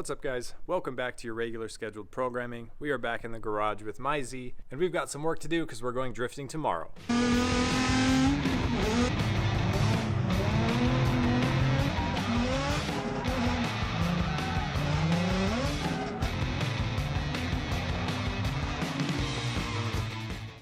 What's up, guys? Welcome back to your regular scheduled programming. We are back in the garage with my Z, and we've got some work to do because we're going drifting tomorrow.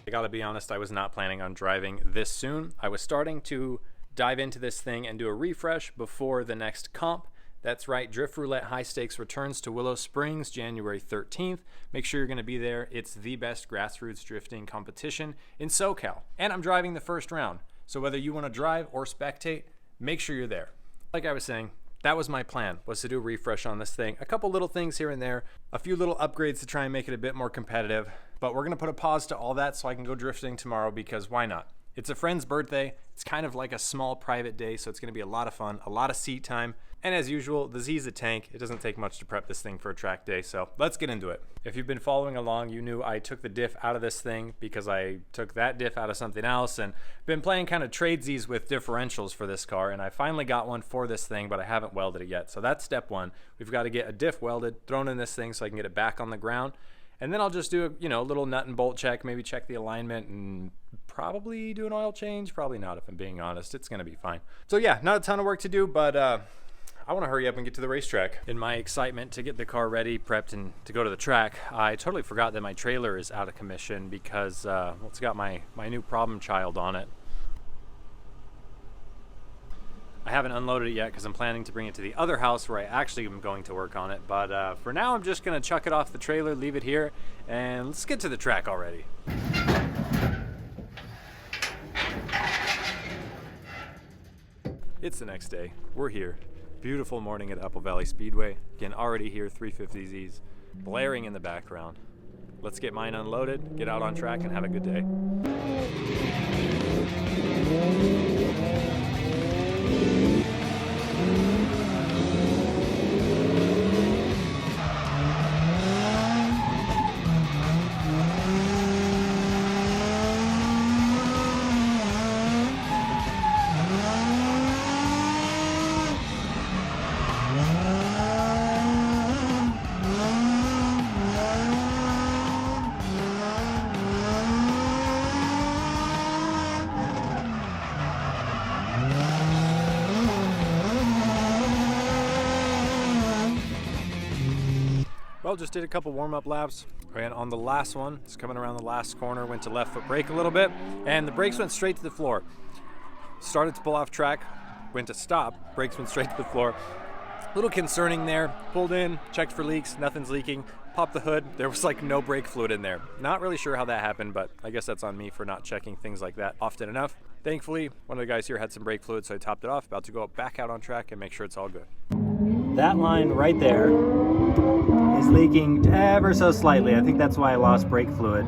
I gotta be honest, I was not planning on driving this soon. I was starting to dive into this thing and do a refresh before the next comp. That's right, Drift Roulette High Stakes returns to Willow Springs January 13th. Make sure you're going to be there. It's the best grassroots drifting competition in SoCal. And I'm driving the first round. So whether you want to drive or spectate, make sure you're there. Like I was saying, that was my plan, was to do a refresh on this thing. A couple little things here and there, a few little upgrades to try and make it a bit more competitive. But we're going to put a pause to all that so I can go drifting tomorrow, because why not? It's a friend's birthday. It's kind of like a small private day, so it's going to be a lot of fun, a lot of seat time. And as usual, the Z's a tank. It doesn't take much to prep this thing for a track day, so let's get into it. If you've been following along, you knew I took the diff out of this thing because I took that diff out of something else, and been playing kind of tradesies with differentials for this car, and I finally got one for this thing, but I haven't welded it yet. So that's step one. We've got to get a diff welded, thrown in this thing so I can get it back on the ground. And then I'll just do a little nut and bolt check, maybe check the alignment, and probably do an oil change. Probably not, if I'm being honest. It's going to be fine. So yeah, not a ton of work to do, but I want to hurry up and get to the racetrack. In my excitement to get the car ready, prepped, and to go to the track, I totally forgot that my trailer is out of commission because it's got my new problem child on it. I haven't unloaded it yet because I'm planning to bring it to the other house where I actually am going to work on it. But for now, I'm just going to chuck it off the trailer, leave it here, and let's get to the track already. It's the next day. We're here. Beautiful morning at Apple Valley Speedway. Again, already here, 350Zs, blaring in the background. Let's get mine unloaded, get out on track, and have a good day. Well, just did a couple warm-up laps. Ran on the last one. It's coming around the last corner. Went to left foot brake a little bit, and the brakes went straight to the floor. Started to pull off track, went to stop. Brakes went straight to the floor. A little concerning there. Pulled in, checked for leaks. Nothing's leaking. Popped the hood. There was like no brake fluid in there. Not really sure how that happened, but I guess that's on me for not checking things like that often enough. Thankfully, one of the guys here had some brake fluid, so I topped it off. About to go back out on track and make sure it's all good. That line right there is leaking ever so slightly. I think that's why I lost brake fluid.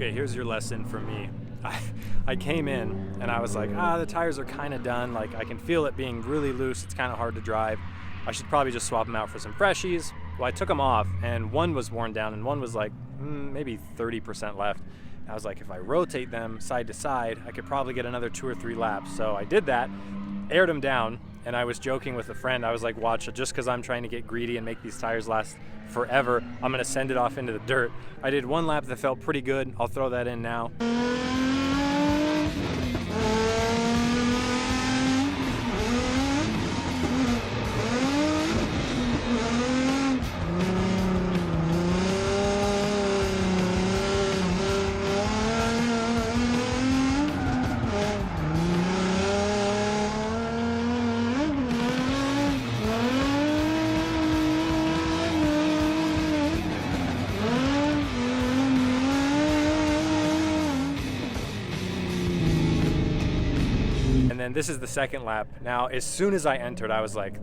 Okay, here's your lesson for me. I came in and I was like, the tires are kind of done. Like, I can feel it being really loose. It's kind of hard to drive. I should probably just swap them out for some freshies. Well, I took them off and one was worn down and one was like maybe 30% left. I was like, if I rotate them side to side, I could probably get another 2 or 3 laps. So I did that, aired them down, and I was joking with a friend. I was like, watch, just because I'm trying to get greedy and make these tires last forever, I'm gonna send it off into the dirt. I did 1 lap that felt pretty good. I'll throw that in now. And this is the second lap. Now, as soon as I entered, I was like,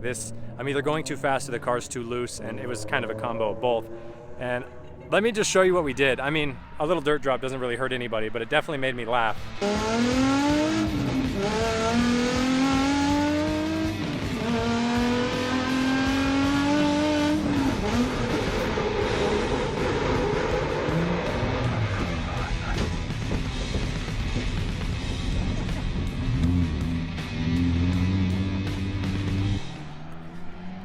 I'm either going too fast or the car's too loose, and it was kind of a combo of both. And let me just show you what we did. I mean, a little dirt drop doesn't really hurt anybody, but it definitely made me laugh.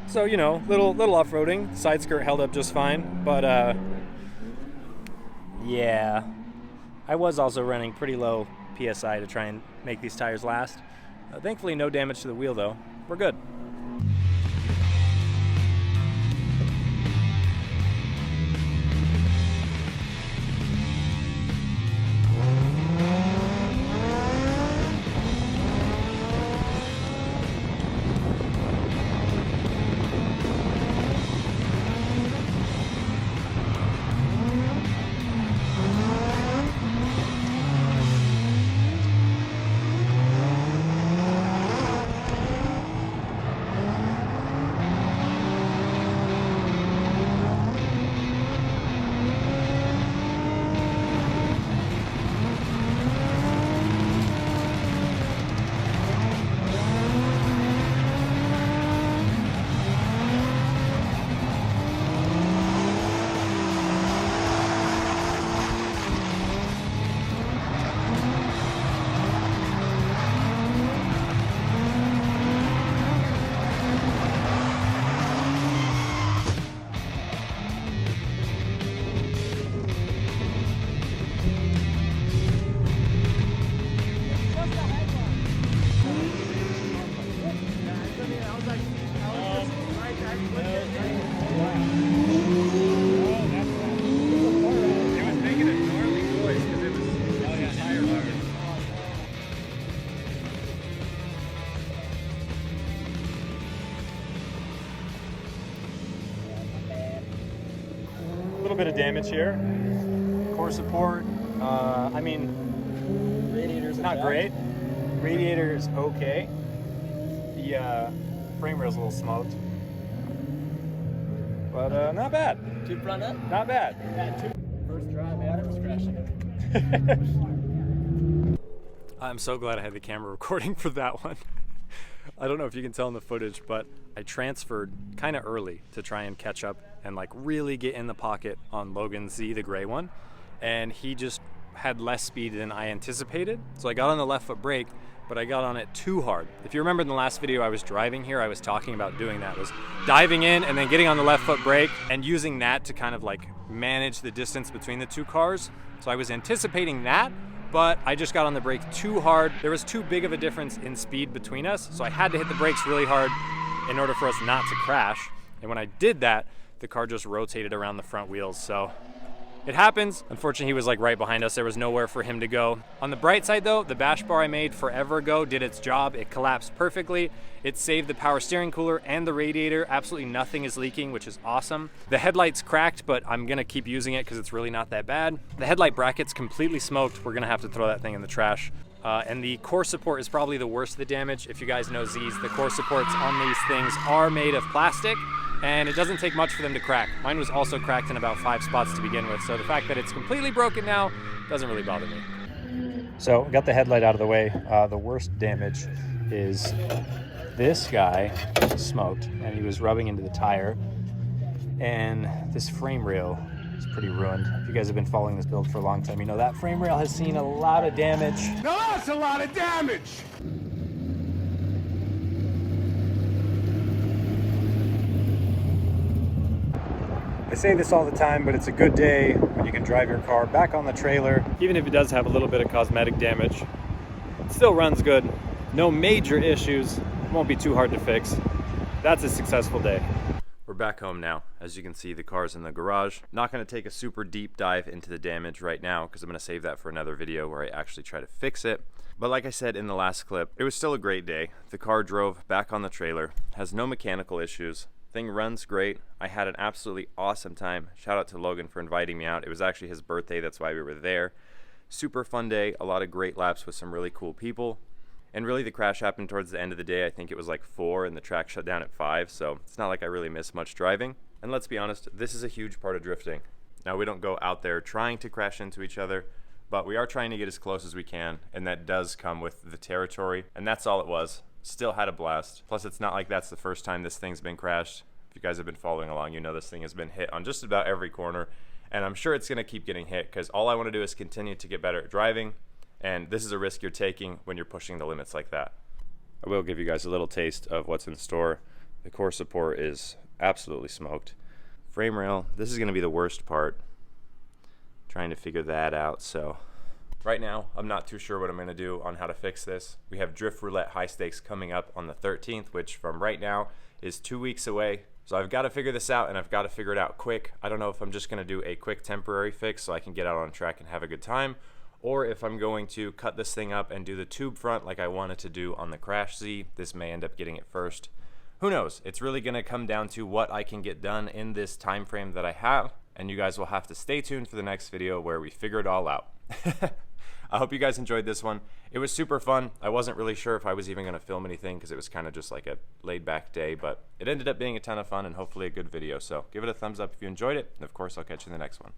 So, you know, little off-roading. Side skirt held up just fine, but yeah. I was also running pretty low PSI to try and make these tires last. Thankfully, no damage to the wheel though. We're good. Little bit of damage here. Core support, I mean, radiator's not great. Radiator's okay. The frame rail's a little smoked, but not bad. Two front up? Not bad. Yeah, first drive, Adam was crashing it. I'm so glad I had the camera recording for that one. I don't know if you can tell in the footage, but I transferred kind of early to try and catch up and like really get in the pocket on Logan Z, the gray one. And he just had less speed than I anticipated. So I got on the left foot brake, but I got on it too hard. If you remember in the last video I was driving here, I was talking about doing that, was diving in and then getting on the left foot brake and using that to kind of like manage the distance between the two cars. So I was anticipating that, but I just got on the brake too hard. There was too big of a difference in speed between us, so I had to hit the brakes really hard in order for us not to crash. And when I did that, the car just rotated around the front wheels. So it happens. Unfortunately, he was like right behind us. There was nowhere for him to go. On the bright side though, the bash bar I made forever ago did its job. It collapsed perfectly. It saved the power steering cooler and the radiator. Absolutely nothing is leaking, which is awesome. The headlight's cracked, but I'm gonna keep using it because it's really not that bad. The headlight bracket's completely smoked. We're gonna have to throw that thing in the trash. And the core support is probably the worst of the damage. If you guys know Z's, the core supports on these things are made of plastic, and it doesn't take much for them to crack. Mine was also cracked in about 5 spots to begin with, so the fact that it's completely broken now doesn't really bother me. So got the headlight out of the way. The worst damage is this guy smoked, and he was rubbing into the tire, and this frame rail is pretty ruined. If you guys have been following this build for a long time, you know that frame rail has seen a lot of damage. Now that's a lot of damage! I say this all the time, but it's a good day when you can drive your car back on the trailer. Even if it does have a little bit of cosmetic damage, it still runs good. No major issues, won't be too hard to fix. That's a successful day. We're back home now. As you can see, the car's in the garage. Not going to take a super deep dive into the damage right now because I'm going to save that for another video where I actually try to fix it. But like I said in the last clip, it was still a great day. The car drove back on the trailer, has no mechanical issues. Thing runs great. I had an absolutely awesome time. Shout out to Logan for inviting me out. It was actually his birthday, that's why we were there. Super fun day, a lot of great laps with some really cool people. And really the crash happened towards the end of the day. I think it was like 4 and the track shut down at 5, so it's not like I really missed much driving. And let's be honest, this is a huge part of drifting. Now we don't go out there trying to crash into each other, but we are trying to get as close as we can, and that does come with the territory, and that's all it was. Still had a blast. Plus it's not like that's the first time this thing's been crashed. If you guys have been following along, you know this thing has been hit on just about every corner, and I'm sure it's gonna keep getting hit because all I wanna do is continue to get better at driving, and this is a risk you're taking when you're pushing the limits like that. I will give you guys a little taste of what's in store. The core support is absolutely smoked. Frame rail, this is gonna be the worst part. Trying to figure that out, so. Right now, I'm not too sure what I'm gonna do on how to fix this. We have Drift Roulette High Stakes coming up on the 13th, which from right now is 2 weeks away. So I've got to figure this out, and I've got to figure it out quick. I don't know if I'm just gonna do a quick temporary fix so I can get out on track and have a good time, or if I'm going to cut this thing up and do the tube front like I wanted to do on the Crash Z. This may end up getting it first. Who knows? It's really gonna come down to what I can get done in this time frame that I have, and you guys will have to stay tuned for the next video where we figure it all out. I hope you guys enjoyed this one. It was super fun. I wasn't really sure if I was even gonna film anything because it was kind of just like a laid back day, but it ended up being a ton of fun and hopefully a good video. So give it a thumbs up if you enjoyed it, and of course I'll catch you in the next one.